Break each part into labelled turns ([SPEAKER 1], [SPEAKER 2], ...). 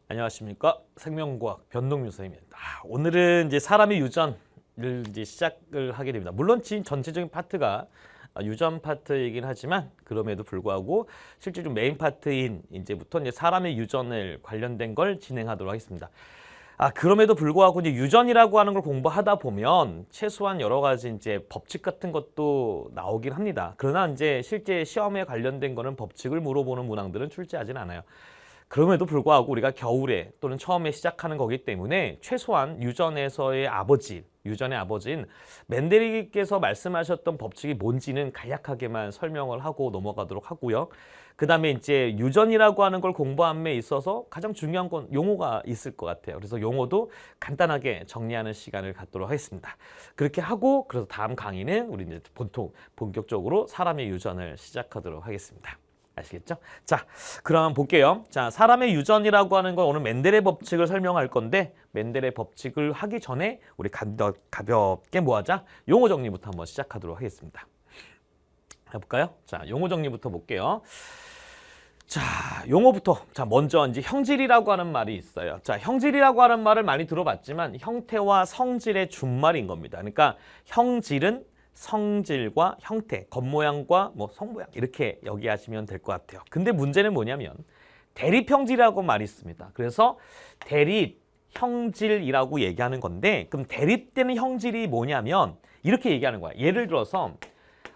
[SPEAKER 1] 안녕하십니까. 생명과학 변동유서입니다. 오늘은 이제 사람의 유전을 이제 시작을 하게 됩니다. 물론 지금 전체적인 파트가 유전 파트이긴 하지만 그럼에도 불구하고 실제 좀 메인 파트인 이제부터 이제 사람의 유전을 관련된 걸 진행하도록 하겠습니다. 그럼에도 불구하고 이제 유전이라고 하는 걸 공부하다 보면 최소한 여러 가지 이제 법칙 같은 것도 나오긴 합니다. 그러나 이제 실제 시험에 관련된 거는 법칙을 물어보는 문항들은 출제하진 않아요. 그럼에도 불구하고 우리가 겨울에 또는 처음에 시작하는 거기 때문에 최소한 유전에서의 아버지, 유전의 아버지인 멘델리께서 말씀하셨던 법칙이 뭔지는 간략하게만 설명을 하고 넘어가도록 하고요. 그 다음에 이제 유전이라고 하는 걸 공부함에 있어서 가장 중요한 건 용어가 있을 것 같아요. 그래서 용어도 간단하게 정리하는 시간을 갖도록 하겠습니다. 그렇게 하고 그래서 다음 강의는 우리 이제 본격적으로 사람의 유전을 시작하도록 하겠습니다. 아시겠죠? 자, 그럼 볼게요. 자, 사람의 유전이라고 하는 건 오늘 멘델의 법칙을 설명할 건데 멘델의 법칙을 하기 전에 우리 가볍게 뭐 하자? 용어 정리부터 한번 시작하도록 하겠습니다. 해볼까요? 자, 용어 정리부터 볼게요. 자, 용어부터. 자, 먼저 이제 형질이라고 하는 말이 있어요. 자, 형질이라고 하는 말을 많이 들어봤지만 형태와 성질의 준말인 겁니다. 그러니까 형질은 성질과 형태, 겉모양과 뭐 성모양 이렇게 여기하시면 될 것 같아요. 근데 문제는 뭐냐면 대립형질이라고 말이 있습니다. 그래서 대립형질이라고 얘기하는 건데 그럼 대립되는 형질이 뭐냐면 이렇게 얘기하는 거야. 예를 들어서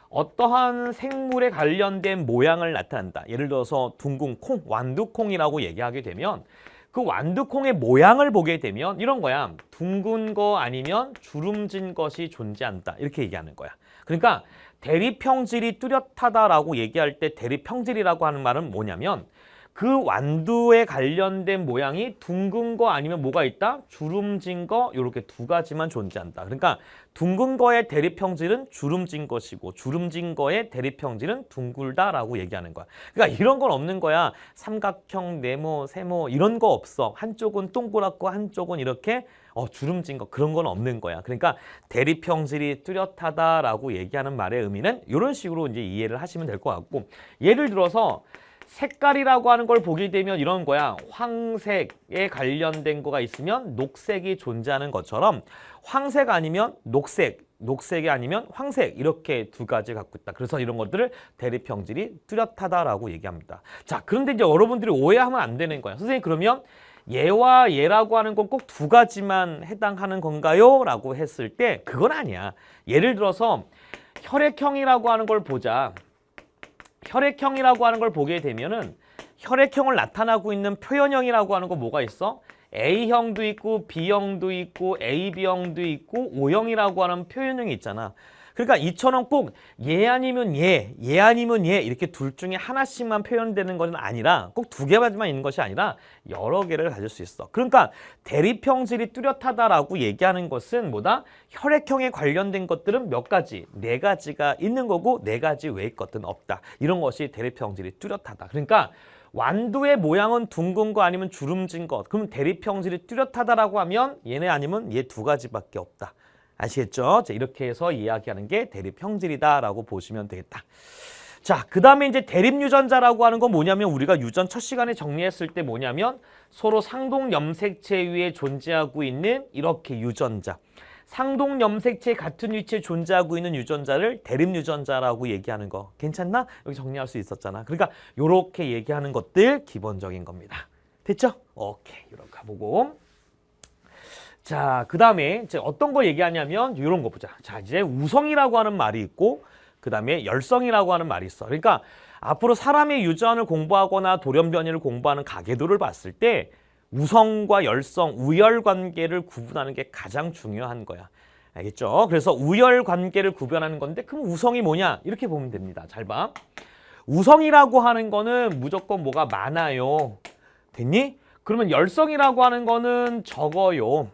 [SPEAKER 1] 어떠한 생물에 관련된 모양을 나타낸다. 예를 들어서 둥근 콩, 완두콩이라고 얘기하게 되면 그 완두콩의 모양을 보게 되면 이런 거야. 둥근 거 아니면 주름진 것이 존재한다. 이렇게 얘기하는 거야. 그러니까 대립형질이 뚜렷하다라고 얘기할 때 대립형질이라고 하는 말은 뭐냐면 그 완두에 관련된 모양이 둥근 거 아니면 뭐가 있다? 주름진 거 이렇게 두 가지만 존재한다. 그러니까 둥근 거의 대립형질은 주름진 것이고 주름진 거의 대립형질은 둥글다라고 얘기하는 거야. 그러니까 이런 건 없는 거야. 삼각형, 네모, 세모 이런 거 없어. 한쪽은 동그랗고 한쪽은 이렇게 주름진 거 그런 건 없는 거야. 그러니까 대립형질이 뚜렷하다라고 얘기하는 말의 의미는 이런 식으로 이제 이해를 하시면 될 것 같고 예를 들어서 색깔이라고 하는 걸 보게 되면 이런 거야. 황색에 관련된 거가 있으면 녹색이 존재하는 것처럼 황색 아니면 녹색, 녹색이 아니면 황색 이렇게 두 가지 갖고 있다. 그래서 이런 것들을 대립형질이 뚜렷하다라고 얘기합니다. 자, 그런데 이제 여러분들이 오해하면 안 되는 거야. 선생님 그러면 얘와 얘라고 하는 건 꼭 두 가지만 해당하는 건가요? 라고 했을 때 그건 아니야. 예를 들어서 혈액형이라고 하는 걸 보자. 혈액형이라고 하는 걸 보게 되면은 혈액형을 나타나고 있는 표현형이라고 하는 거 뭐가 있어? A형도 있고 B형도 있고 AB형도 있고 O형이라고 하는 표현형이 있잖아. 그러니까 이처럼 꼭 얘 아니면 얘 아니면 얘 이렇게 둘 중에 하나씩만 표현되는 것은 아니라 꼭 두 개만 있는 것이 아니라 여러 개를 가질 수 있어. 그러니까 대립형질이 뚜렷하다라고 얘기하는 것은 뭐다? 혈액형에 관련된 것들은 몇 가지? 네 가지가 있는 거고 네 가지 외의 것들은 없다. 이런 것이 대립형질이 뚜렷하다. 그러니까 완두의 모양은 둥근 거 아니면 주름진 것. 그럼 대립형질이 뚜렷하다라고 하면 얘네 아니면 얘 두 가지밖에 없다. 아시겠죠? 자, 이렇게 해서 이야기하는 게 대립형질이다라고 보시면 되겠다. 자, 그 다음에 이제 대립유전자라고 하는 건 뭐냐면 우리가 유전 첫 시간에 정리했을 때 뭐냐면 서로 상동염색체 위에 존재하고 있는 이렇게 유전자. 상동염색체 같은 위치에 존재하고 있는 유전자를 대립유전자라고 얘기하는 거. 괜찮나? 여기 정리할 수 있었잖아. 그러니까 이렇게 얘기하는 것들 기본적인 겁니다. 됐죠? 오케이. 이렇게 가보고. 자, 그 다음에 이제 어떤 거 얘기하냐면 이런 거 보자. 자, 이제 우성이라고 하는 말이 있고 그 다음에 열성이라고 하는 말이 있어. 그러니까 앞으로 사람의 유전을 공부하거나 돌연변이를 공부하는 가계도를 봤을 때 우성과 열성, 우열 관계를 구분하는 게 가장 중요한 거야. 알겠죠? 그래서 우열 관계를 구별하는 건데 그럼 우성이 뭐냐? 이렇게 보면 됩니다. 잘 봐. 우성이라고 하는 거는 무조건 뭐가 많아요. 됐니? 그러면 열성이라고 하는 거는 적어요.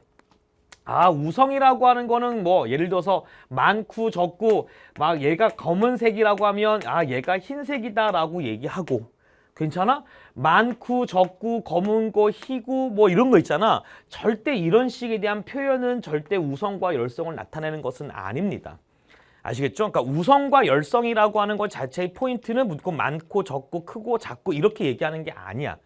[SPEAKER 1] 우성이라고 하는 거는 뭐 예를 들어서 많고 적고 막 얘가 검은색이라고 하면 얘가 흰색이다라고 얘기하고 괜찮아? 많고 적고 검은 거 희고 뭐 이런 거 있잖아. 절대 이런 식에 대한 표현은 절대 우성과 열성을 나타내는 것은 아닙니다. 아시겠죠? 그러니까 우성과 열성이라고 하는 것 자체의 포인트는 무조건 많고 적고 크고 작고 이렇게 얘기하는 게 아니야.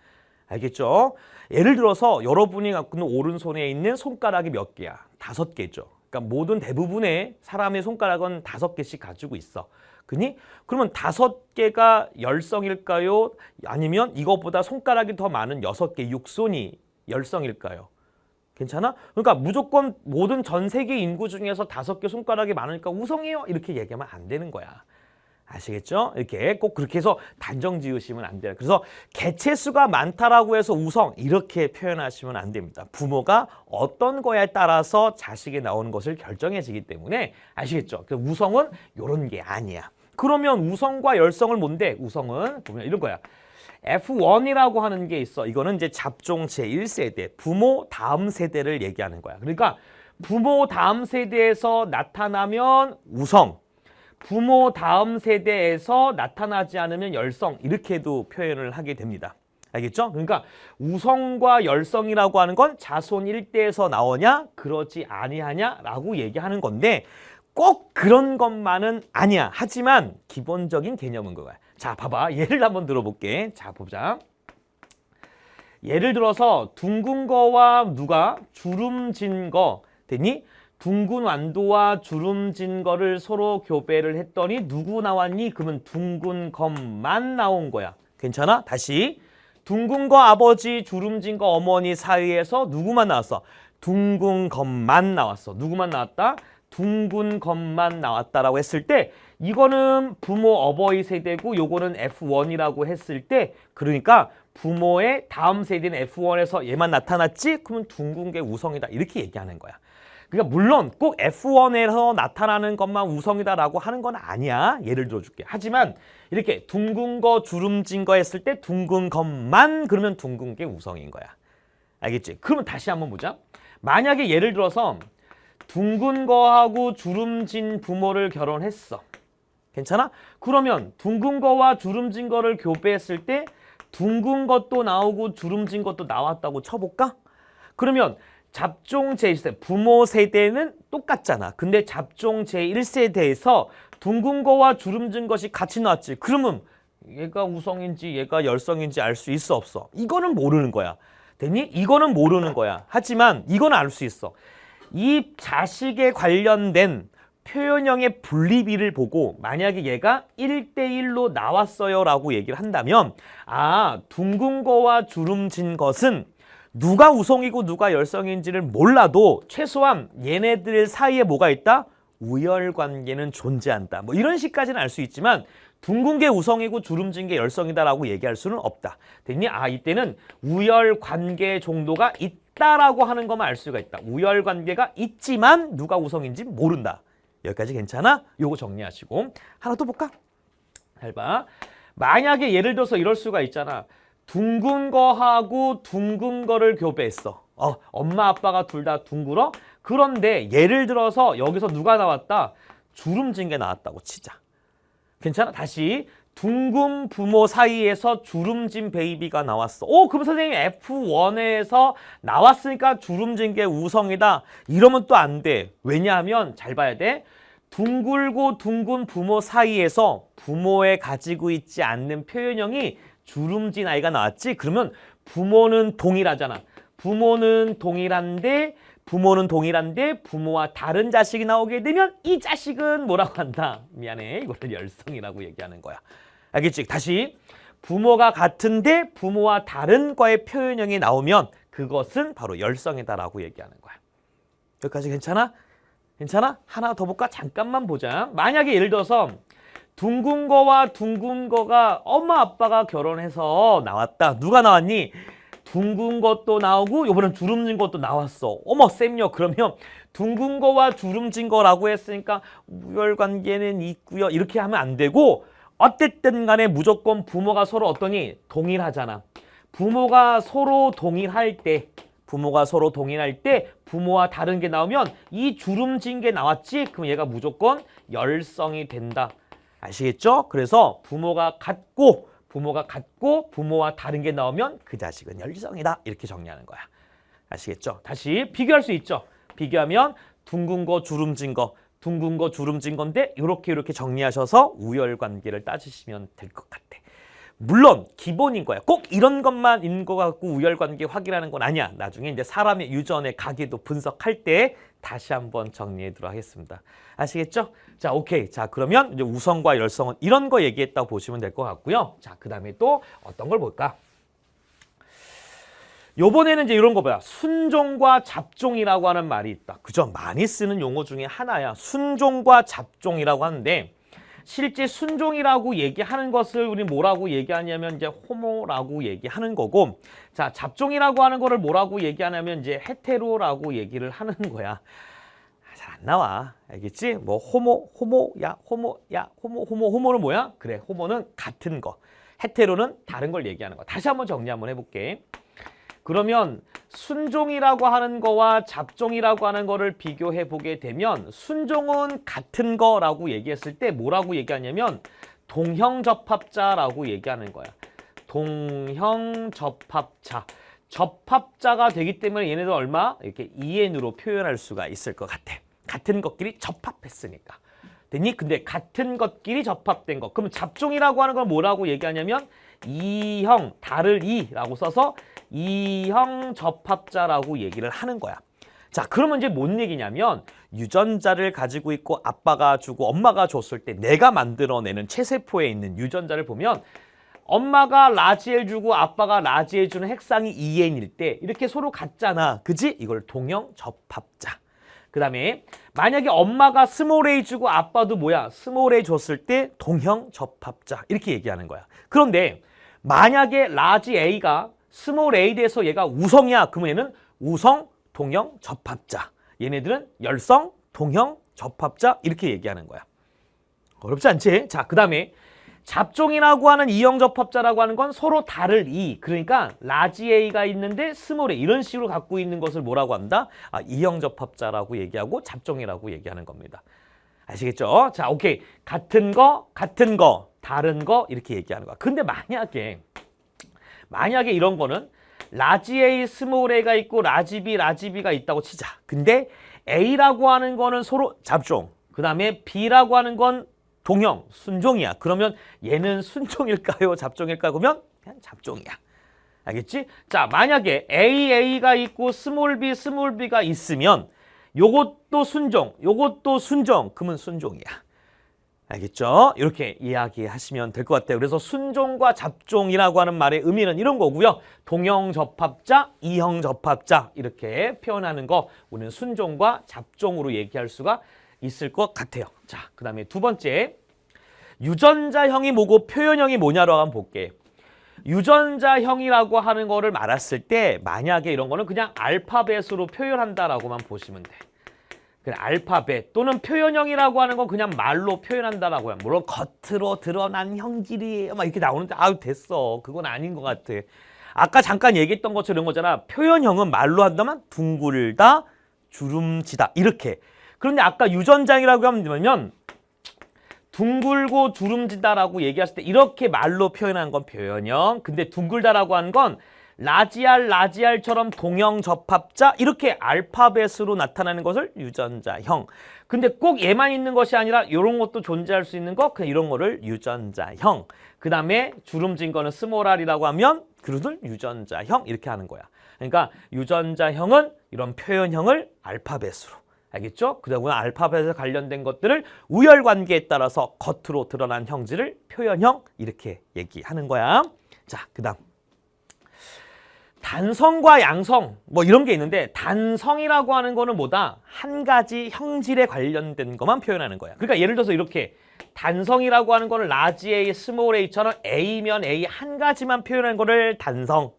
[SPEAKER 1] 알겠죠? 예를 들어서 여러분이 갖고 있는 오른손에 있는 손가락이 몇 개야? 5개죠. 그러니까 모든 대부분의 사람의 손가락은 5개씩 가지고 있어. 그러면 5개가 열성일까요? 아니면 이것보다 손가락이 더 많은 6개 육손이 열성일까요? 괜찮아? 그러니까 무조건 모든 전 세계 인구 중에서 5개 손가락이 많으니까 우성이에요. 이렇게 얘기하면 안 되는 거야. 아시겠죠? 이렇게 꼭 그렇게 해서 단정 지으시면 안 돼요. 그래서 개체수가 많다라고 해서 우성 이렇게 표현하시면 안 됩니다. 부모가 어떤 거에 따라서 자식이 나오는 것을 결정해지기 때문에 아시겠죠? 그 우성은 이런 게 아니야. 그러면 우성과 열성을 뭔데? 우성은 보면 이런 거야. F1이라고 하는 게 있어. 이거는 이제 잡종 제1세대, 부모 다음 세대를 얘기하는 거야. 그러니까 부모 다음 세대에서 나타나면 우성, 부모 다음 세대에서 나타나지 않으면 열성 이렇게도 표현을 하게 됩니다. 알겠죠? 그러니까 우성과 열성이라고 하는 건 자손 일대에서 나오냐 그러지 아니하냐라고 얘기하는 건데 꼭 그런 것만은 아니야. 하지만 기본적인 개념은 그거야. 자, 봐봐. 예를 한번 들어볼게. 자, 보자. 예를 들어서 둥근 거와 누가 주름진 거 됐니? 둥근 완도와 주름진 거를 서로 교배를 했더니 누구 나왔니? 그러면 둥근 것만 나온 거야. 괜찮아? 다시. 둥근 거 아버지, 주름진 거 어머니 사이에서 누구만 나왔어? 둥근 것만 나왔어. 누구만 나왔다? 둥근 것만 나왔다라고 했을 때 이거는 부모 어버이 세대고 요거는 F1이라고 했을 때 그러니까 부모의 다음 세대는 F1에서 얘만 나타났지? 그러면 둥근 게 우성이다. 이렇게 얘기하는 거야. 그러니까 물론 꼭 F1에서 나타나는 것만 우성이다라고 하는 건 아니야. 예를 들어줄게. 하지만 이렇게 둥근 거, 주름진 거 했을 때 둥근 것만 그러면 둥근 게 우성인 거야. 알겠지? 그러면 다시 한번 보자. 만약에 예를 들어서 둥근 거하고 주름진 부모를 결혼했어. 괜찮아? 그러면 둥근 거와 주름진 거를 교배했을 때 둥근 것도 나오고 주름진 것도 나왔다고 쳐볼까? 그러면 잡종 제1세대, 부모 세대는 똑같잖아. 근데 잡종 제1세대에서 둥근 거와 주름진 것이 같이 나왔지. 그러면 얘가 우성인지 얘가 열성인지 알 수 있어 없어? 이거는 모르는 거야. 됐니? 이거는 모르는 거야. 하지만 이건 알 수 있어. 이 자식에 관련된 표현형의 분리비를 보고 만약에 얘가 1대1로 나왔어요 라고 얘기를 한다면 둥근 거와 주름진 것은 누가 우성이고 누가 열성인지를 몰라도 최소한 얘네들 사이에 뭐가 있다? 우열관계는 존재한다. 뭐 이런 식까지는 알 수 있지만 둥근 게 우성이고 주름진 게 열성이다라고 얘기할 수는 없다. 됐니? 이때는 우열관계 정도가 있다라고 하는 것만 알 수가 있다. 우열관계가 있지만 누가 우성인지 모른다. 여기까지 괜찮아? 요거 정리하시고 하나 또 볼까? 잘 봐. 만약에 예를 들어서 이럴 수가 있잖아. 둥근 거하고 둥근 거를 교배했어. 엄마 아빠가 둘 다 둥글어? 그런데 예를 들어서 여기서 누가 나왔다? 주름진 게 나왔다고 치자. 괜찮아? 다시 둥근 부모 사이에서 주름진 베이비가 나왔어. 그럼 선생님 F1에서 나왔으니까 주름진 게 우성이다. 이러면 또 안 돼. 왜냐하면 잘 봐야 돼. 둥글고 둥근 부모 사이에서 부모에 가지고 있지 않는 표현형이 주름진 아이가 나왔지? 그러면 부모는 동일하잖아. 부모는 동일한데 부모와 다른 자식이 나오게 되면 이 자식은 뭐라고 한다? 미안해. 이거를 열성이라고 얘기하는 거야. 알겠지? 다시 부모가 같은데 부모와 다른 과의 표현형이 나오면 그것은 바로 열성이다라고 얘기하는 거야. 여기까지 괜찮아? 괜찮아? 하나 더 볼까? 잠깐만 보자. 만약에 예를 들어서 둥근 거와 둥근 거가 엄마 아빠가 결혼해서 나왔다. 누가 나왔니? 둥근 것도 나오고 이번엔 주름진 것도 나왔어. 어머 쌤요. 그러면 둥근 거와 주름진 거라고 했으니까 우열관계는 있고요. 이렇게 하면 안 되고 어쨌든 간에 무조건 부모가 서로 어떠니? 동일하잖아. 부모가 서로 동일할 때 부모와 다른 게 나오면 이 주름진 게 나왔지? 그럼 얘가 무조건 열성이 된다. 아시겠죠? 그래서 부모가 같고 부모와 다른 게 나오면 그 자식은 열성이다. 이렇게 정리하는 거야. 아시겠죠? 다시 비교할 수 있죠? 비교하면 둥근 거, 주름진 거, 둥근 거, 주름진 건데 이렇게 정리하셔서 우열관계를 따지시면 될 것 같아. 물론 기본인 거야. 꼭 이런 것만 있는 거 갖고 우열관계 확인하는 건 아니야. 나중에 이제 사람의 유전의 가계도 분석할 때 다시 한번 정리해두도록 하겠습니다. 아시겠죠? 자, 오케이. 자, 그러면 이제 우성과 열성은 이런 거 얘기했다고 보시면 될 것 같고요. 자, 그 다음에 또 어떤 걸 볼까? 요번에는 이제 이런 거 봐요. 순종과 잡종이라고 하는 말이 있다. 그죠? 많이 쓰는 용어 중에 하나야. 순종과 잡종이라고 하는데 실제 순종이라고 얘기하는 것을 우리 뭐라고 얘기하냐면 이제 호모라고 얘기하는 거고, 자, 잡종이라고 하는 거를 뭐라고 얘기하냐면 이제 헤테로라고 얘기를 하는 거야. 잘 안 나와. 알겠지? 뭐 호모는 뭐야? 그래, 호모는 같은 거. 헤테로는 다른 걸 얘기하는 거. 다시 한번 정리 한번 해볼게. 그러면 순종이라고 하는 거와 잡종이라고 하는 거를 비교해 보게 되면 순종은 같은 거라고 얘기했을 때 뭐라고 얘기하냐면 동형접합자라고 얘기하는 거야. 동형접합자. 접합자가 되기 때문에 얘네들 얼마? 이렇게 2n으로 표현할 수가 있을 것 같아. 같은 것끼리 접합했으니까. 됐니? 근데 같은 것끼리 접합된 거. 그럼 잡종이라고 하는 건 뭐라고 얘기하냐면 이형, 다를 이라고 써서 이형 접합자라고 얘기를 하는 거야. 자, 그러면 이제 뭔 얘기냐면 유전자를 가지고 있고 아빠가 주고 엄마가 줬을 때 내가 만들어내는 체세포에 있는 유전자를 보면 엄마가 라지엘 주고 아빠가 라지엘 주는 핵상이 2n일 때 이렇게 서로 같잖아. 그지? 이걸 동형 접합자. 그 다음에 만약에 엄마가 스몰 a 주고 아빠도 뭐야? 스몰 a 줬을 때 동형 접합자. 이렇게 얘기하는 거야. 그런데 만약에 라지 a가 스몰 a 돼서 얘가 우성이야. 그러면 얘는 우성 동형 접합자. 얘네들은 열성 동형 접합자. 이렇게 얘기하는 거야. 어렵지 않지? 자, 그 다음에 잡종이라고 하는 이형 접합자라고 하는 건 서로 다를 이. 그러니까 라지 a가 있는데 스몰 a 이런 식으로 갖고 있는 것을 뭐라고 한다? 이형 접합자라고 얘기하고 잡종이라고 얘기하는 겁니다. 아시겠죠? 자, 오케이. 같은 거, 다른 거 이렇게 얘기하는 거야. 근데 만약에 이런 거는 라지 A, 스몰 a가 있고 라지 B가 있다고 치자. 근데 A라고 하는 거는 서로 잡종. 그 다음에 B라고 하는 건 동형, 순종이야. 그러면 얘는 순종일까요? 잡종일까요? 그러면 그냥 잡종이야. 알겠지? 자, 만약에 A가 있고 스몰 B가 있으면 요것도 순종, 요것도 순종. 그러면 순종이야. 알겠죠? 이렇게 이야기하시면 될 것 같아요. 그래서 순종과 잡종이라고 하는 말의 의미는 이런 거고요. 동형접합자, 이형접합자 이렇게 표현하는 거 우리는 순종과 잡종으로 얘기할 수가 있을 것 같아요. 자, 그 다음에 두 번째, 유전자형이 뭐고 표현형이 뭐냐로 한번 볼게. 유전자형이라고 하는 거를 말했을 때 만약에 이런 거는 그냥 알파벳으로 표현한다라고만 보시면 돼. 그래, 알파벳 또는 표현형이라고 하는 건 그냥 말로 표현한다라고요. 물론 겉으로 드러난 형질이에요. 막 이렇게 나오는데 아유 됐어. 그건 아닌 것 같아. 아까 잠깐 얘기했던 것처럼 이런 거잖아. 표현형은 말로 한다면 둥글다, 주름지다 이렇게. 그런데 아까 유전자형이라고 하면 둥글고 주름지다라고 얘기했을 때 이렇게 말로 표현한 건 표현형. 근데 둥글다라고 하는 건 라지알처럼 동형 접합자 이렇게 알파벳으로 나타나는 것을 유전자형. 근데 꼭 얘만 있는 것이 아니라 이런 것도 존재할 수 있는 거 그냥 이런 거를 유전자형. 그 다음에 주름진 거는 스몰 r이라고 하면 그것을 유전자형 이렇게 하는 거야. 그러니까 유전자형은 이런 표현형을 알파벳으로. 알겠죠? 그 다음에 알파벳에 관련된 것들을 우열관계에 따라서 겉으로 드러난 형질을 표현형 이렇게 얘기하는 거야. 자, 그 다음. 단성과 양성 뭐 이런 게 있는데 단성이라고 하는 거는 뭐다? 한 가지 형질에 관련된 것만 표현하는 거야. 그러니까 예를 들어서 이렇게 단성이라고 하는 거는 라지 A, 스몰 a처럼 A면 A 한 가지만 표현하는 거를 단성.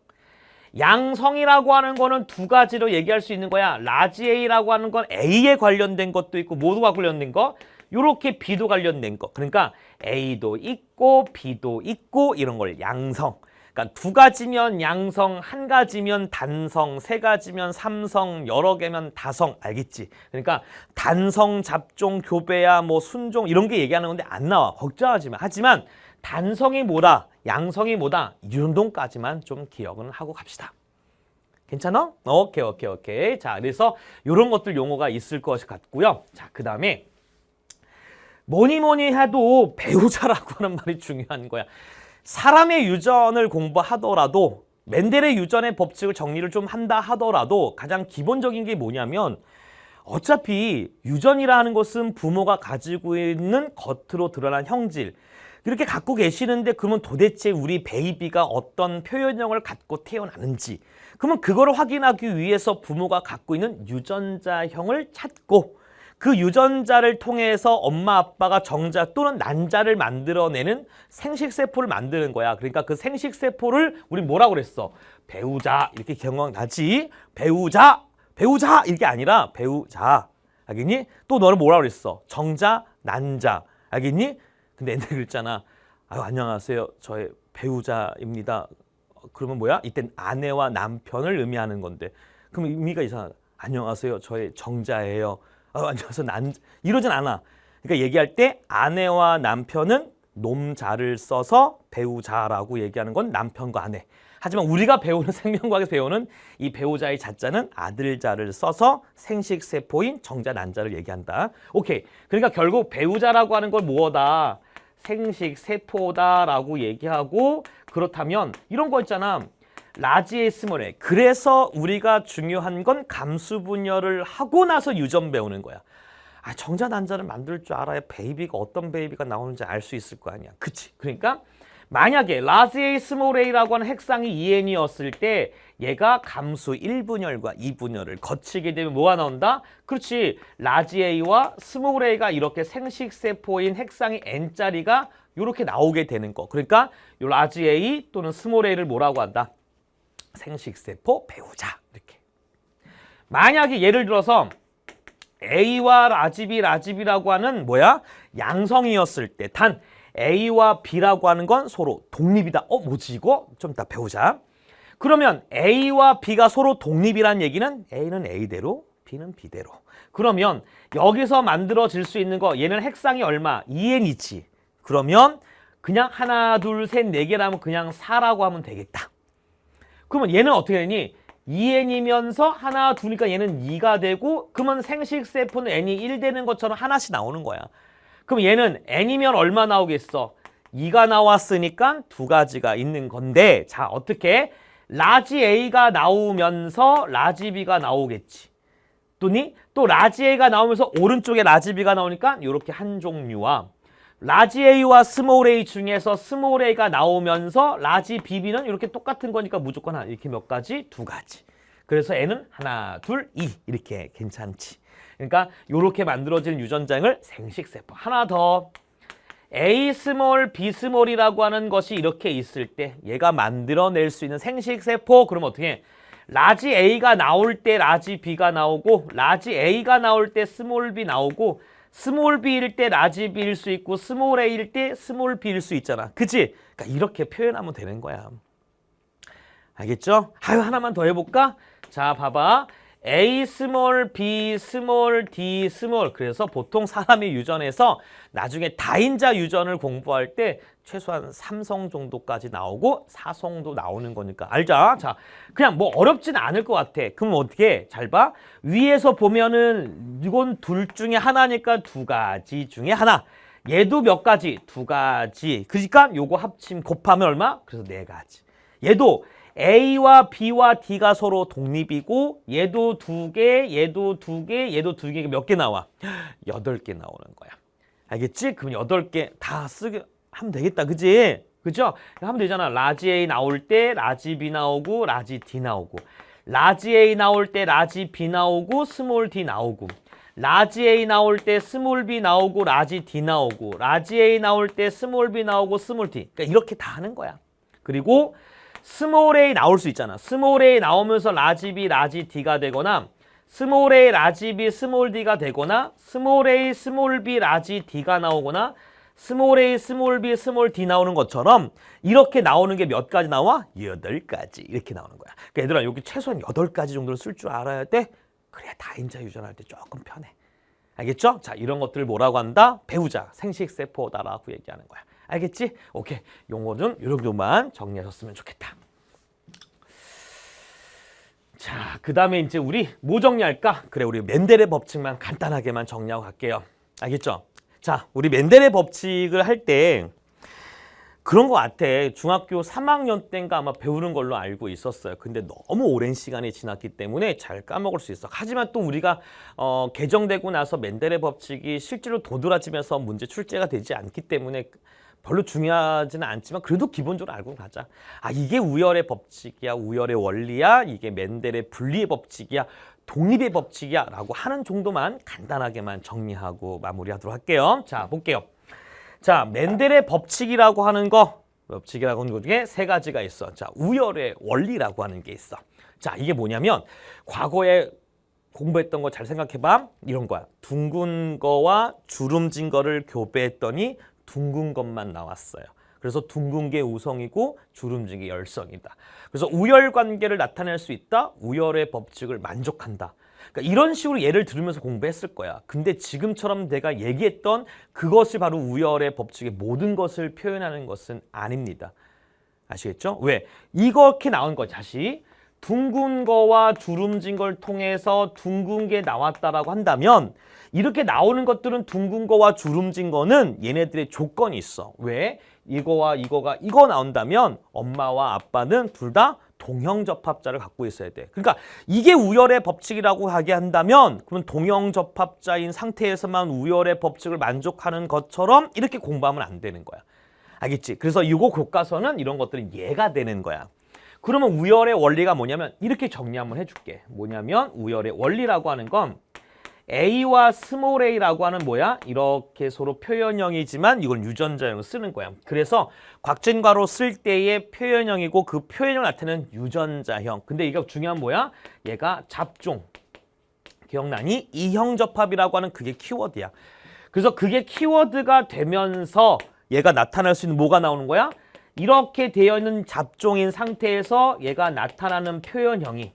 [SPEAKER 1] 양성이라고 하는 거는 두 가지로 얘기할 수 있는 거야. 라지 A라고 하는 건 A에 관련된 것도 있고 모두가 관련된 거. 요렇게 B도 관련된 거. 그러니까 A도 있고 B도 있고 이런 걸 양성. 그러니까 두 가지면 양성, 한 가지면 단성, 세 가지면 삼성, 여러 개면 다성. 알겠지? 그러니까 단성, 잡종, 교배야, 뭐 순종 이런 게 얘기하는 건데 안 나와. 걱정하지 마. 하지만 단성이 뭐다, 양성이 뭐다 이 정도까지만 좀 기억은 하고 갑시다. 괜찮아? 오케이. 자, 그래서 이런 것들 용어가 있을 것 같고요. 자, 그 다음에 뭐니 해도 배우자라고 하는 말이 중요한 거야. 사람의 유전을 공부하더라도 멘델의 유전의 법칙을 정리를 좀 한다 하더라도 가장 기본적인 게 뭐냐면 어차피 유전이라는 것은 부모가 가지고 있는 겉으로 드러난 형질 이렇게 갖고 계시는데 그러면 도대체 우리 베이비가 어떤 표현형을 갖고 태어나는지 그러면 그걸 확인하기 위해서 부모가 갖고 있는 유전자형을 찾고 그 유전자를 통해서 엄마 아빠가 정자 또는 난자를 만들어내는 생식세포를 만드는 거야. 그러니까 그 생식세포를 우리 뭐라고 그랬어? 배우자 이렇게 기억나지? 배우자 이게 아니라 배우자 알겠니? 또 너는 뭐라고 그랬어? 정자 난자 알겠니? 근데 옛날에 그랬잖아. 아유 안녕하세요 저의 배우자입니다. 그러면 뭐야? 이땐 아내와 남편을 의미하는 건데 그럼 의미가 이상하다. 안녕하세요 저의 정자예요. 안녕하세요 이러진 않아. 그러니까 얘기할 때 아내와 남편은 놈자를 써서 배우자라고 얘기하는 건 남편과 아내. 하지만 우리가 배우는 생명과학에서 배우는 이 배우자의 자자는 아들자를 써서 생식세포인 정자 난자를 얘기한다. 오케이. 그러니까 결국 배우자라고 하는 걸 뭐다? 생식세포다라고 얘기하고 그렇다면 이런 거 있잖아. 라지에 스몰에. 그래서 우리가 중요한 건 감수 분열을 하고 나서 유전 배우는 거야. 정자 난자를 만들 줄 알아야 베이비가 어떤 베이비가 나오는지 알 수 있을 거 아니야. 그치? 그러니까 만약에 라지에 스몰 a라고 하는 핵상이 2n이었을 때 얘가 감수 1분열과 2분열을 거치게 되면 뭐가 나온다? 그렇지. 라지 a와 스몰 a가 이렇게 생식세포인 핵상이 n짜리가 이렇게 나오게 되는 거. 그러니까 이 라지 a 또는 스몰 a를 뭐라고 한다? 생식세포 배우자 이렇게. 만약에 예를 들어서 A와 라지비라고 하는 뭐야? 양성이었을 때 단 A와 B라고 하는 건 서로 독립이다. 뭐지 이거? 좀 이따 배우자. 그러면 A와 B가 서로 독립이란 얘기는 A는 A대로 B는 B대로. 그러면 여기서 만들어질 수 있는 거 얘는 핵상이 얼마? 2n이지. 그러면 그냥 하나 둘 셋 네 개라면 그냥 4라고 하면 되겠다. 그러면 얘는 어떻게 되니? 2n이면서 하나 두니까 얘는 2가 되고 그러면 생식세포는 n이 1 되는 것처럼 하나씩 나오는 거야. 그럼 얘는 n이면 얼마 나오겠어? 2가 나왔으니까 두 가지가 있는 건데 자 어떻게? 라지 A가 나오면서 라지 B가 나오겠지. 또 라지 A가 나오면서 오른쪽에 라지 B가 나오니까 이렇게 한 종류와 라지 A와 스몰 a 중에서 스몰 a가 나오면서 라지 BB는 이렇게 똑같은 거니까 무조건 하나 이렇게 몇 가지? 두 가지. 그래서 N은 하나, 둘, 2 이렇게 괜찮지. 그러니까 이렇게 만들어지는 유전자를 생식세포. 하나 더. A 스몰, B 스몰이라고 하는 것이 이렇게 있을 때 얘가 만들어낼 수 있는 생식세포 그럼 어떻게 해? 라지 A가 나올 때 라지 B가 나오고 라지 A가 나올 때 스몰 B 나오고 스몰 b일 때 라지 b일 수 있고 스몰 a일 때 스몰 b일 수 있잖아. 그치? 그러니까 이렇게 표현하면 되는 거야. 알겠죠? 하나만 더 해볼까? 자, 봐봐. A 스몰, B 스몰, D 스몰. 그래서 보통 사람의 유전에서 나중에 다인자 유전을 공부할 때 최소한 3성 정도까지 나오고 4성도 나오는 거니까 알자? 자, 그냥 뭐 어렵진 않을 것 같아. 그럼 어떻게? 잘 봐. 위에서 보면은 이건 둘 중에 하나니까 두 가지 중에 하나. 얘도 몇 가지? 두 가지. 그러니까 요거 합침 곱하면 얼마? 그래서 네 가지. 얘도 A와 B와 D가 서로 독립이고 얘도 두 개, 얘도 두 개, 얘도 두 개. 몇 개 나와? 8개 나오는 거야. 알겠지? 그럼 8개 다 쓰게 하면 되겠다. 그지? 그죠? 하면 되잖아. 라지 A 나올 때 라지 B 나오고 라지 D 나오고 라지 A 나올 때 라지 B 나오고 스몰 D 나오고 라지 A 나올 때 스몰 B 나오고 라지 D 나오고 라지 A 나올 때 스몰 B 나오고 스몰 D. 그러니까 이렇게 다 하는 거야. 그리고 스몰 a 나올 수 있잖아. 스몰 a 나오면서 라지 b, 라지 d가 되거나 스몰 a, 라지 b, 스몰 d가 되거나 스몰 a, 스몰 b, 라지 d가 나오거나 스몰 a, 스몰 b, 스몰 d 나오는 것처럼 이렇게 나오는 게 몇 가지 나와? 8가지 이렇게 나오는 거야. 그러니까 얘들아 여기 최소한 8가지 정도를 쓸 줄 알아야 돼. 그래야 다인자 유전할 때 조금 편해. 알겠죠? 자, 이런 것들을 뭐라고 한다? 배우자, 생식세포다라고 얘기하는 거야. 알겠지? 오케이. 용어는 이 정도만 정리하셨으면 좋겠다. 자, 그 다음에 이제 우리 뭐 정리할까? 그래, 우리 멘델의 법칙만 간단하게만 정리하고 갈게요. 알겠죠? 자, 우리 멘델의 법칙을 할 때 그런 거 같아. 중학교 3학년 때인가 아마 배우는 걸로 알고 있었어요. 근데 너무 오랜 시간이 지났기 때문에 잘 까먹을 수 있어. 하지만 또 우리가 개정되고 나서 맨델의 법칙이 실제로 도드라지면서 문제 출제가 되지 않기 때문에 별로 중요하지는 않지만 그래도 기본적으로 알고 가자. 아, 이게 우열의 법칙이야, 우열의 원리야, 이게 맨델의 분리의 법칙이야, 독립의 법칙이야 라고 하는 정도만 간단하게만 정리하고 마무리하도록 할게요. 자, 볼게요. 자, 맨델의 법칙이라고 하는 거, 법칙이라고 하는 것 중에 세 가지가 있어. 자, 우열의 원리라고 하는 게 있어. 자, 이게 뭐냐면 과거에 공부했던 거 잘 생각해봐. 이런 거야. 둥근 거와 주름진 거를 교배했더니 둥근 것만 나왔어요. 그래서 둥근 게 우성이고 주름진 게 열성이다. 그래서 우열 관계를 나타낼 수 있다. 우열의 법칙을 만족한다. 그러니까 이런 식으로 예를 들으면서 공부했을 거야. 근데 지금처럼 내가 얘기했던 그것이 바로 우열의 법칙의 모든 것을 표현하는 것은 아닙니다. 아시겠죠? 왜? 이렇게 나온 거 다시 둥근 거와 주름진 걸 통해서 둥근 게 나왔다라고 한다면 이렇게 나오는 것들은 둥근 거와 주름진 거는 얘네들의 조건이 있어. 왜? 이거와 이거가 이거 나온다면 엄마와 아빠는 둘 다 동형접합자를 갖고 있어야 돼. 그러니까 이게 우열의 법칙이라고 하게 한다면 그러면 동형접합자인 상태에서만 우열의 법칙을 만족하는 것처럼 이렇게 공부하면 안 되는 거야. 알겠지? 그래서 이거 교과서는 이런 것들은 예가 되는 거야. 그러면 우열의 원리가 뭐냐면 이렇게 정리 한번 해줄게. 뭐냐면 우열의 원리라고 하는 건 A와 스몰 a라고 하는 뭐야? 이렇게 서로 표현형이지만 이건 유전자형을 쓰는 거야. 그래서 곽진괄호 쓸 때의 표현형이고 그 표현형을 나타내는 유전자형. 근데 이거 중요한 뭐야? 얘가 잡종. 기억나니? 이형접합이라고 하는 그게 키워드야. 그래서 그게 키워드가 되면서 얘가 나타날 수 있는 뭐가 나오는 거야? 이렇게 되어 있는 잡종인 상태에서 얘가 나타나는 표현형이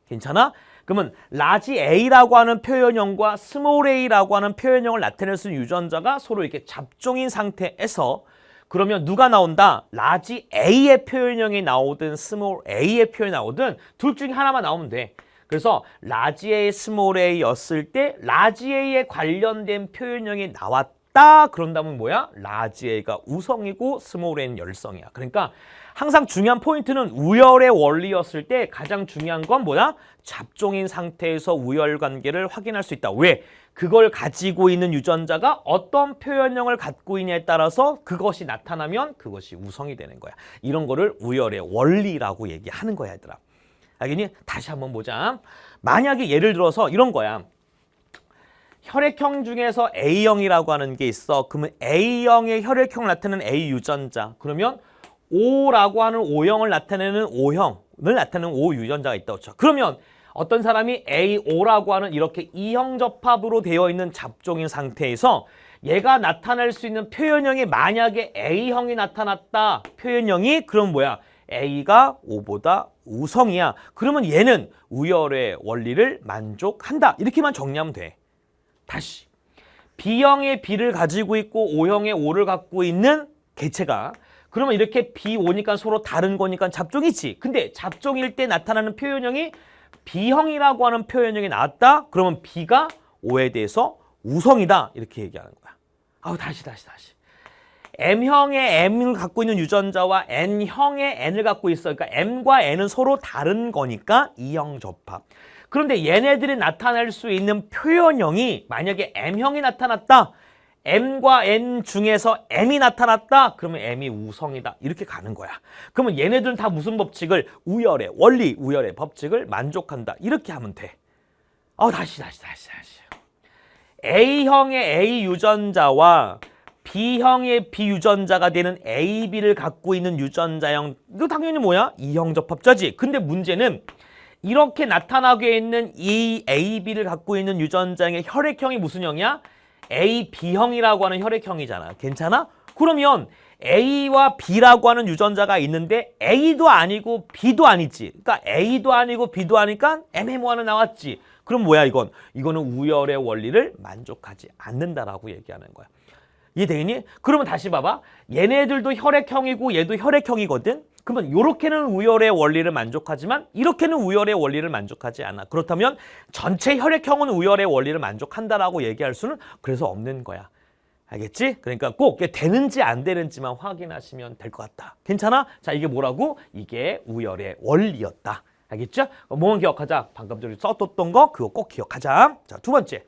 [SPEAKER 1] 괜찮아? 그러면 라지 A라고 하는 표현형과 스몰 a라고 하는 표현형을 나타낼 수 있는 유전자가 서로 이렇게 잡종인 상태에서 그러면 누가 나온다? 라지 A의 표현형이 나오든 스몰 a의 표현이 나오든 둘 중에 하나만 나오면 돼. 그래서 라지 A, 스몰 a였을 때 라지 A에 관련된 표현형이 나왔다. 그런다면 뭐야? 라지 A가 우성이고 스몰 a는 열성이야. 그러니까 항상 중요한 포인트는 우열의 원리였을 때 가장 중요한 건 뭐야? 잡종인 상태에서 우열 관계를 확인할 수 있다. 왜? 그걸 가지고 있는 유전자가 어떤 표현형을 갖고 있냐에 따라서 그것이 나타나면 그것이 우성이 되는 거야. 이런 거를 우열의 원리라고 얘기하는 거야, 얘들아. 알겠니? 다시 한번 보자. 만약에 예를 들어서 이런 거야. 혈액형 중에서 A형이라고 하는 게 있어. 그러면 A형의 혈액형을 나타내는 A 유전자. 그러면 O라고 하는 O형을 나타내는 O형을 나타내는 O 유전자가 있다고 쳐. 그러면 어떤 사람이 AO라고 하는 이렇게 이형접합으로 되어 있는 잡종인 상태에서 얘가 나타낼 수 있는 표현형이 만약에 A형이 나타났다. 표현형이 그럼 뭐야? A가 O보다 우성이야. 그러면 얘는 우열의 원리를 만족한다. 이렇게만 정리하면 돼. 다시 B형의 B를 가지고 있고 O형의 O를 갖고 있는 개체가 그러면 이렇게 B5니까 서로 다른 거니까 잡종이지. 근데 잡종일 때 나타나는 표현형이 B형이라고 하는 표현형이 나왔다. 그러면 B가 O에 대해서 우성이다. 이렇게 얘기하는 거야. 아우 다시. M형의 M을 갖고 있는 유전자와 N형의 N을 갖고 있어. 그러니까 M과 N은 서로 다른 거니까 이형 접합. 그런데 얘네들이 나타낼 수 있는 표현형이 만약에 M형이 나타났다. M과 N 중에서 M이 나타났다. 그러면 M이 우성이다. 이렇게 가는 거야. 그러면 얘네들은 다 무슨 법칙을? 우열의 원리, 우열의 법칙을 만족한다. 이렇게 하면 돼. 다시. A형의 A 유전자와 B형의 B 유전자가 되는 AB를 갖고 있는 유전자형. 이거 당연히 뭐야? 이형 접합자지. 근데 문제는 이렇게 나타나게 있는 이 AB를 갖고 있는 유전자의 혈액형이 무슨 형이야? AB형이라고 하는 혈액형이잖아. 괜찮아? 그러면 A와 B라고 하는 유전자가 있는데 A도 아니고 B도 아니지. 그러니까 A도 아니고 B도 아니까 애매모호는 나왔지. 그럼 뭐야 이건? 이거는 우열의 원리를 만족하지 않는다라고 얘기하는 거야. 이해되니? 그러면 다시 봐봐. 얘네들도 혈액형이고 얘도 혈액형이거든. 그러면 이렇게는 우열의 원리를 만족하지만 이렇게는 우열의 원리를 만족하지 않아. 그렇다면 전체 혈액형은 우열의 원리를 만족한다라고 얘기할 수는 그래서 없는 거야. 알겠지? 그러니까 꼭 이게 되는지 안 되는지만 확인하시면 될 것 같다. 괜찮아? 자, 이게 뭐라고? 이게 우열의 원리였다. 알겠죠? 뭐만 기억하자. 방금 전에 썼던 거 그거 꼭 기억하자. 자, 두 번째.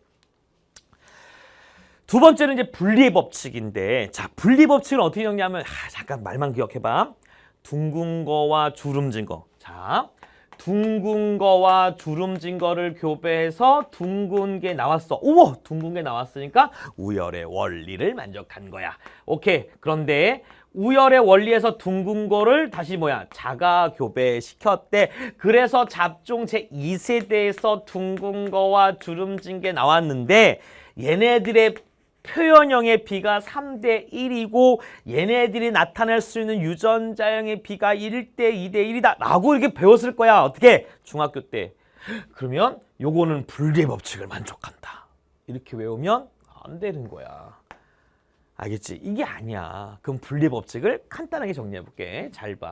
[SPEAKER 1] 두 번째는 이제 분리의 법칙인데, 자, 분리의 법칙은 어떻게 정리하면, 잠깐 말만 기억해봐. 둥근 거와 주름진 거. 자, 둥근 거와 주름진 거를 교배해서 둥근 게 나왔어. 오, 둥근 게 나왔으니까 우열의 원리를 만족한 거야. 오케이. 그런데 우열의 원리에서 둥근 거를 다시 뭐야? 자가 교배시켰대. 그래서 잡종 제2세대에서 둥근 거와 주름진 게 나왔는데 얘네들의 표현형의 비가 3대 1이고 얘네들이 나타낼 수 있는 유전자형의 비가 1대 2대 1이다 라고 이렇게 배웠을 거야. 어떻게? 중학교 때. 그러면 요거는 분리의 법칙을 만족한다. 이렇게 외우면 안 되는 거야. 알겠지? 이게 아니야. 그럼 분리의 법칙을 간단하게 정리해 볼게. 잘 봐.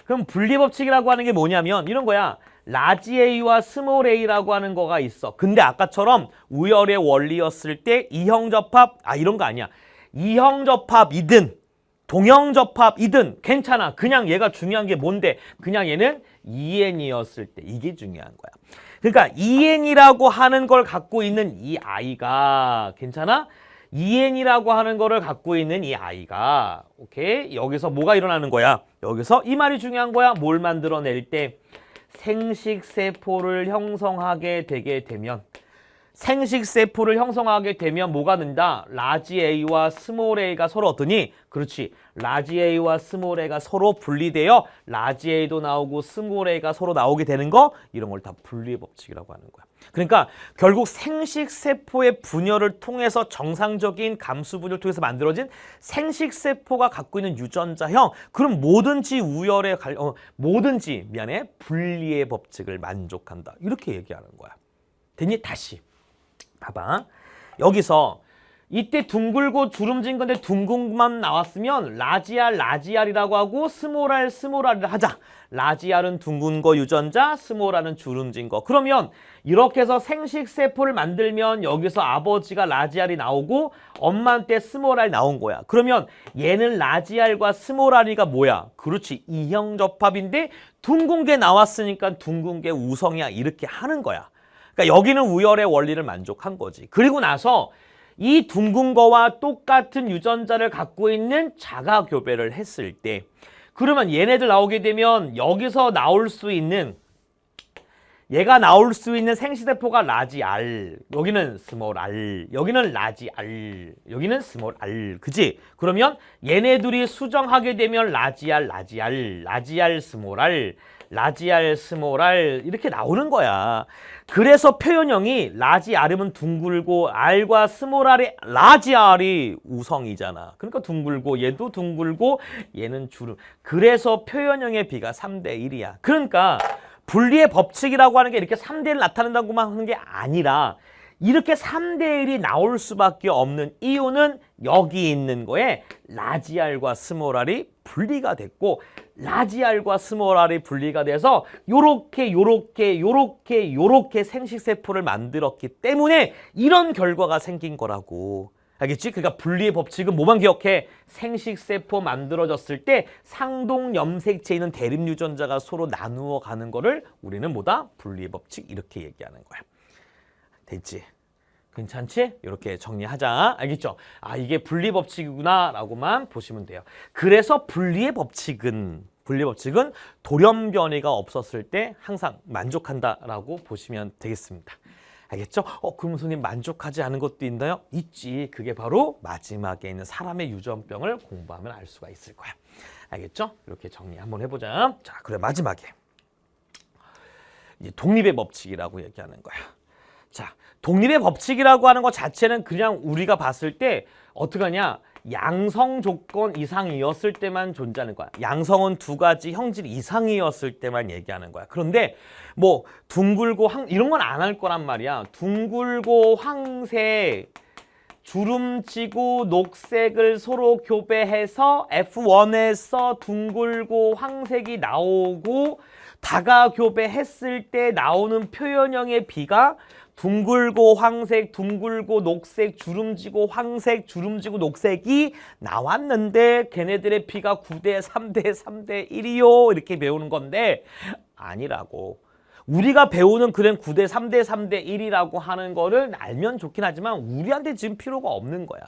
[SPEAKER 1] 그럼 분리의 법칙이라고 하는 게 뭐냐면 이런 거야. 라지 A와 스몰 a라고 하는 거가 있어. 근데 아까처럼 우열의 원리였을 때 이형접합, 이런 거 아니야. 이형접합이든 동형접합이든 괜찮아. 그냥 얘가 중요한 게 뭔데? 그냥 얘는 2n이었을 때 이게 중요한 거야. 그러니까 2n이라고 하는 걸 갖고 있는 이 아이가 괜찮아? 2n이라고 하는 거를 갖고 있는 이 아이가 오케이? 여기서 뭐가 일어나는 거야? 여기서 이 말이 중요한 거야. 뭘 만들어낼 때? 생식세포를 형성하게 되게 되면 생식세포를 형성하게 되면 뭐가 는다? 라지 A와 스몰 a가 서로 어떠니? 그렇지. 라지 A와 스몰 a가 서로 분리되어 라지 A도 나오고 스몰 a가 서로 나오게 되는 거 이런 걸 다 분리의 법칙이라고 하는 거야. 그러니까 결국 생식세포의 분열을 통해서 정상적인 감수 분열을 통해서 만들어진 생식세포가 갖고 있는 유전자형 그럼 뭐든지 분리의 법칙을 만족한다. 이렇게 얘기하는 거야. 됐니? 다시. 봐봐. 여기서 이때 둥글고 주름진 건데 둥근만 나왔으면 라지알이라고 하고 스몰알을 하자. 라지알은 둥근 거 유전자, 스몰알은 주름진 거. 그러면 이렇게 해서 생식세포를 만들면 여기서 아버지가 라지알이 나오고 엄마한테 스몰알 나온 거야. 그러면 얘는 라지알과 스몰알이가 뭐야? 그렇지. 이형접합인데 둥근 게 나왔으니까 둥근 게 우성이야. 이렇게 하는 거야. 그러니까 여기는 우열의 원리를 만족한 거지. 그리고 나서 이 둥근 거와 똑같은 유전자를 갖고 있는 자가 교배를 했을 때 그러면 얘네들 나오게 되면 여기서 나올 수 있는 얘가 나올 수 있는 생식세포가 라지 R, 여기는 스몰 R, 여기는 라지 R, 여기는 스몰 R, 그지? 그러면 얘네들이 수정하게 되면 라지 R, 라지 R, 스몰 R, 라지 R, 스몰 R 이렇게 나오는 거야. 그래서 표현형이 라지 R이면 둥글고 R과 스몰 R의 라지 R이 우성이잖아. 그러니까 둥글고 얘도 둥글고 얘는 주름. 그래서 표현형의 비가 3대 1이야. 그러니까 분리의 법칙이라고 하는 게 이렇게 3대 1 나타낸다고만 하는 게 아니라 이렇게 3대 1이 나올 수밖에 없는 이유는 여기 있는 거에 라지 R과 스몰 R이 분리가 됐고 라지 R과 스몰 R이 분리가 돼서 요렇게 생식세포를 만들었기 때문에 이런 결과가 생긴 거라고. 알겠지? 그러니까 분리의 법칙은 뭐만 기억해? 생식세포 만들어졌을 때 상동 염색체에 있는 대립 유전자가 서로 나누어 가는 거를 우리는 뭐다? 분리의 법칙 이렇게 얘기하는 거야. 됐지? 괜찮지? 이렇게 정리하자. 알겠죠? 이게 분리 법칙이구나 라고만 보시면 돼요. 그래서 분리의 법칙은 돌연변이가 없었을 때 항상 만족한다라고 보시면 되겠습니다. 알겠죠? 그럼 선생님 만족하지 않은 것도 있나요? 있지. 그게 바로 마지막에 있는 사람의 유전병을 공부하면 알 수가 있을 거야. 알겠죠? 이렇게 정리 한번 해보자. 자, 그래 마지막에 이제 독립의 법칙이라고 얘기하는 거야. 자, 독립의 법칙이라고 하는 것 자체는 그냥 우리가 봤을 때 어떻게 하냐? 양성 조건 이상이었을 때만 존재하는 거야. 양성은 두 가지 형질 이상이었을 때만 얘기하는 거야. 그런데 뭐 둥글고 이런 건 안 할 거란 말이야. 둥글고 황색, 주름지고 녹색을 서로 교배해서 F1에서 둥글고 황색이 나오고 다가교배했을 때 나오는 표현형의 비가 둥글고 황색, 둥글고 녹색, 주름지고 황색, 주름지고 녹색이 나왔는데 걔네들의 비가 9대 3대 3대 1이요 이렇게 배우는 건데 아니라고. 우리가 배우는 그런 9대 3대 3대 1이라고 하는 거를 알면 좋긴 하지만 우리한테 지금 필요가 없는 거야.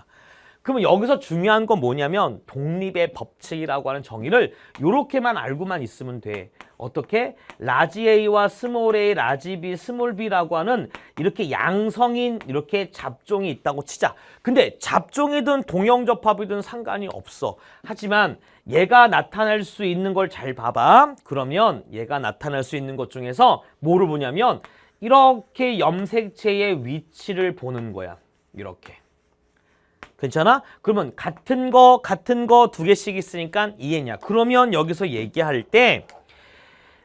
[SPEAKER 1] 그러면 여기서 중요한 건 뭐냐면 독립의 법칙이라고 하는 정의를 이렇게만 알고만 있으면 돼. 어떻게? 라지 A와 스몰 A, 라지 B, 스몰 B라고 하는 이렇게 양성인 이렇게 잡종이 있다고 치자. 근데 잡종이든 동형접합이든 상관이 없어. 하지만 얘가 나타날 수 있는 걸 잘 봐봐. 그러면 얘가 나타날 수 있는 것 중에서 뭐를 보냐면 이렇게 염색체의 위치를 보는 거야. 이렇게. 괜찮아? 그러면 같은 거 두 개씩 있으니까 이해냐? 그러면 여기서 얘기할 때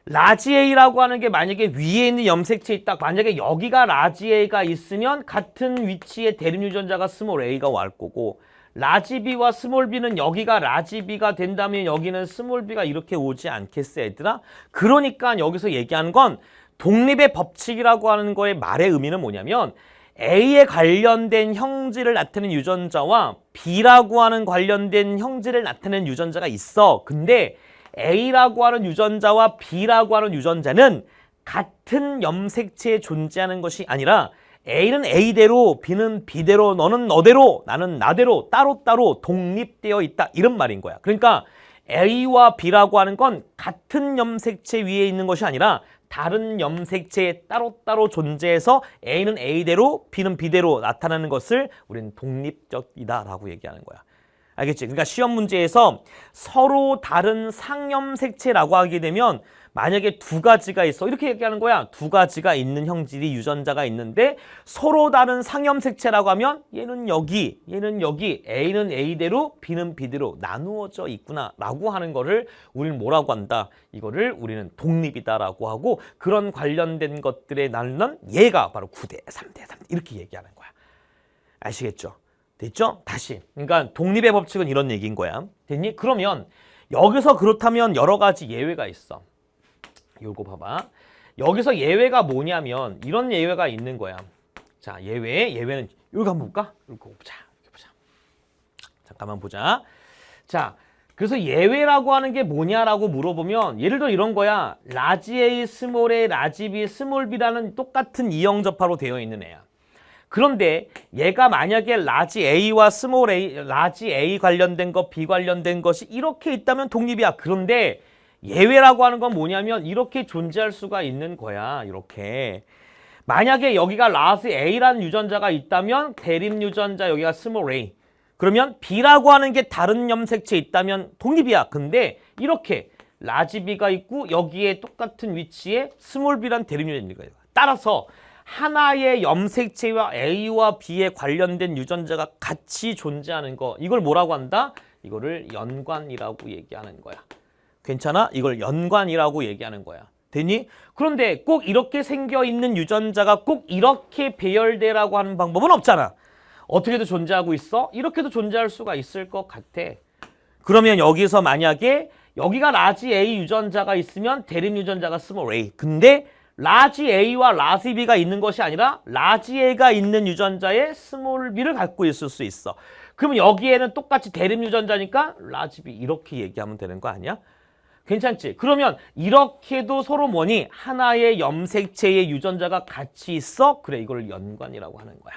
[SPEAKER 1] 라지 A라고 하는 게 만약에 위에 있는 염색체 있다. 만약에 여기가 라지 A가 있으면 같은 위치에 대립 유전자가 스몰 A가 올 거고 라지 B와 스몰 B는 여기가 라지 B가 된다면 여기는 스몰 B가 이렇게 오지 않겠어 얘들아? 그러니까 여기서 얘기하는 건 독립의 법칙이라고 하는 거의 말의 의미는 뭐냐면 A에 관련된 형질을 나타내는 유전자와 B라고 하는 관련된 형질을 나타내는 유전자가 있어. 근데 A라고 하는 유전자와 B라고 하는 유전자는 같은 염색체에 존재하는 것이 아니라 A는 A대로, B는 B대로, 너는 너대로, 나는 나대로 따로따로 독립되어 있다. 이런 말인 거야. 그러니까 A와 B라고 하는 건 같은 염색체 위에 있는 것이 아니라 다른 염색체에 따로따로 존재해서 A는 A대로 B는 B대로 나타나는 것을 우리는 독립적이다라고 얘기하는 거야. 알겠지? 그러니까 시험 문제에서 서로 다른 상염색체라고 하게 되면 만약에 두 가지가 있어. 이렇게 얘기하는 거야. 두 가지가 있는 형질이 유전자가 있는데 서로 다른 상염색체라고 하면 얘는 여기, 얘는 여기, A는 A대로, B는 B대로 나누어져 있구나 라고 하는 거를 우리는 뭐라고 한다? 이거를 우리는 독립이다라고 하고 그런 관련된 것들에 나누는 얘가 바로 9대 3대 3대 이렇게 얘기하는 거야. 아시겠죠? 됐죠? 다시. 그러니까 독립의 법칙은 이런 얘기인 거야. 됐니? 그러면 여기서 그렇다면 여러 가지 예외가 있어. 요거 봐봐. 여기서 예외가 뭐냐면 이런 예외가 있는 거야. 자, 예외는 이거 한번 볼까? 이거 보자. 이렇게 보자. 잠깐만 보자. 자, 그래서 예외라고 하는 게 뭐냐라고 물어보면 예를 들어 이런 거야. 라지 A, 스몰 A, 라지 B, 스몰 B라는 똑같은 이형접합으로 되어 있는 애야. 그런데 얘가 만약에 라지 A와 스몰 A, 라지 A 관련된 것, B 관련된 것이 이렇게 있다면 독립이야. 그런데 예외라고 하는 건 뭐냐면 이렇게 존재할 수가 있는 거야. 이렇게. 만약에 여기가 라지 A라는 유전자가 있다면 대립 유전자 여기가 스몰 A. 그러면 B라고 하는 게 다른 염색체 있다면 독립이야. 근데 이렇게 라지 B가 있고 여기에 똑같은 위치에 스몰 B라는 대립 유전자가 있는 거예요. 따라서 하나의 염색체와 A와 B에 관련된 유전자가 같이 존재하는 거. 이걸 뭐라고 한다? 이거를 연관이라고 얘기하는 거야. 괜찮아? 이걸 연관이라고 얘기하는 거야. 되니? 그런데 꼭 이렇게 생겨있는 유전자가 꼭 이렇게 배열되라고 하는 방법은 없잖아. 어떻게도 존재하고 있어? 이렇게도 존재할 수가 있을 것 같아. 그러면 여기서 만약에 여기가 라지 A 유전자가 있으면 대립 유전자가 스몰 A. 근데 라지 A와 라지 B가 있는 것이 아니라 라지 A가 있는 유전자에 스몰 B를 갖고 있을 수 있어. 그러면 여기에는 똑같이 대립 유전자니까 라지 B 이렇게 얘기하면 되는 거 아니야? 괜찮지? 그러면 이렇게도 서로 뭐니? 하나의 염색체의 유전자가 같이 있어? 그래, 이걸 연관이라고 하는 거야.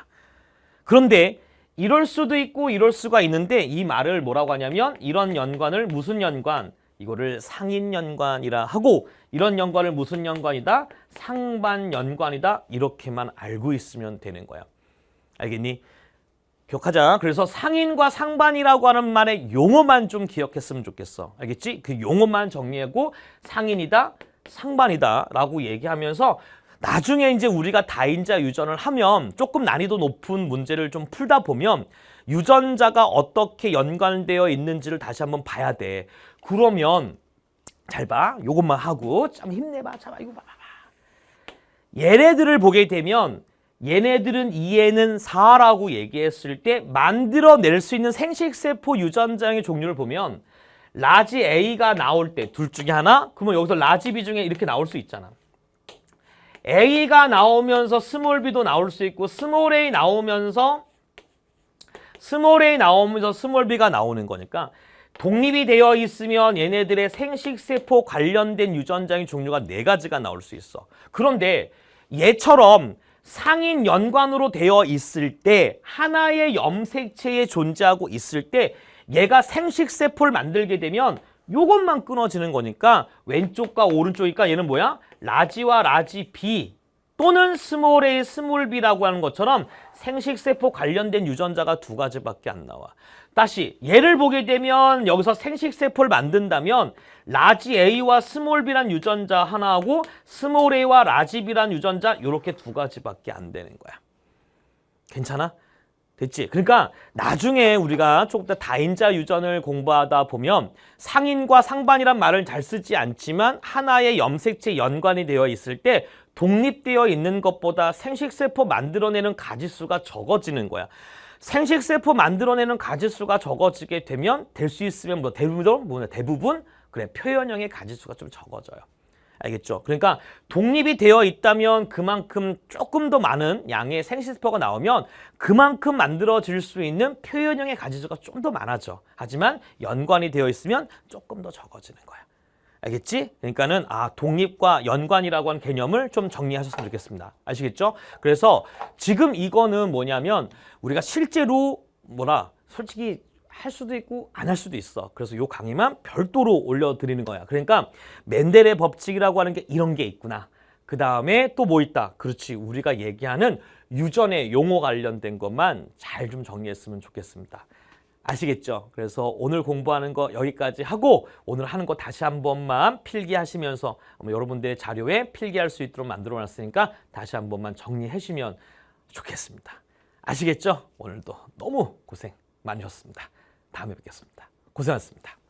[SPEAKER 1] 그런데 이럴 수도 있고 이럴 수가 있는데 이 말을 뭐라고 하냐면 이런 연관을 무슨 연관? 이거를 상인연관이라 하고 이런 연관을 무슨 연관이다? 상반연관이다. 이렇게만 알고 있으면 되는 거야. 알겠니? 기억하자. 그래서 상인과 상반이라고 하는 말의 용어만 좀 기억했으면 좋겠어. 알겠지? 그 용어만 정리하고 상인이다, 상반이다 라고 얘기하면서 나중에 이제 우리가 다인자 유전을 하면 조금 난이도 높은 문제를 좀 풀다 보면 유전자가 어떻게 연관되어 있는지를 다시 한번 봐야 돼. 그러면 잘 봐. 요것만 하고 참 힘내봐. 참 이거 봐봐. 얘네들을 보게 되면 얘네들은 2에는 4라고 얘기했을 때 만들어낼 수 있는 생식세포 유전자의 종류를 보면 라지 A가 나올 때 둘 중에 하나? 그러면 여기서 라지 B 중에 이렇게 나올 수 있잖아. A가 나오면서 스몰 b도 나올 수 있고 스몰 a 나오면서 스몰 b가 나오는 거니까 독립이 되어 있으면 얘네들의 생식세포 관련된 유전자의 종류가 4가지가 나올 수 있어. 그런데 얘처럼 상인 연관으로 되어 있을 때 하나의 염색체에 존재하고 있을 때 얘가 생식세포를 만들게 되면 요것만 끊어지는 거니까 왼쪽과 오른쪽이니까 얘는 뭐야? 라지와 라지 B 또는 스몰 a, 스몰 b라고 하는 것처럼 생식세포 관련된 유전자가 2가지밖에 안 나와. 다시 얘를 보게 되면 여기서 생식세포를 만든다면 라지 A와 스몰 b란 유전자 하나하고 스몰 a와 라지 b란 유전자 이렇게 2가지밖에 안 되는 거야. 괜찮아? 됐지? 그러니까 나중에 우리가 조금 더 다인자 유전을 공부하다 보면 상인과 상반이란 말을 잘 쓰지 않지만 하나의 염색체 연관이 되어 있을 때 독립되어 있는 것보다 생식세포 만들어내는 가지수가 적어지는 거야. 생식세포 만들어내는 가지수가 적어지게 되면 될 수 있으면 대부분 그래 표현형의 가지수가 좀 적어져요. 알겠죠? 그러니까 독립이 되어 있다면 그만큼 조금 더 많은 양의 생식세포가 나오면 그만큼 만들어질 수 있는 표현형의 가지수가 좀 더 많아져. 하지만 연관이 되어 있으면 조금 더 적어지는 거야. 알겠지? 그러니까는 독립과 연관이라고 하는 개념을 좀 정리하셨으면 좋겠습니다. 아시겠죠? 그래서 지금 이거는 뭐냐면 우리가 실제로 솔직히 할 수도 있고 안 할 수도 있어. 그래서 요 강의만 별도로 올려드리는 거야. 그러니까 멘델의 법칙이라고 하는 게 이런 게 있구나. 그 다음에 또 뭐 있다. 그렇지. 우리가 얘기하는 유전의 용어 관련된 것만 잘 좀 정리했으면 좋겠습니다. 아시겠죠? 그래서 오늘 공부하는 거 여기까지 하고 오늘 하는 거 다시 한 번만 필기하시면서 여러분들의 자료에 필기할 수 있도록 만들어 놨으니까 다시 한 번만 정리해 주시면 좋겠습니다. 아시겠죠? 오늘도 너무 고생 많으셨습니다. 다음에 뵙겠습니다. 고생하셨습니다.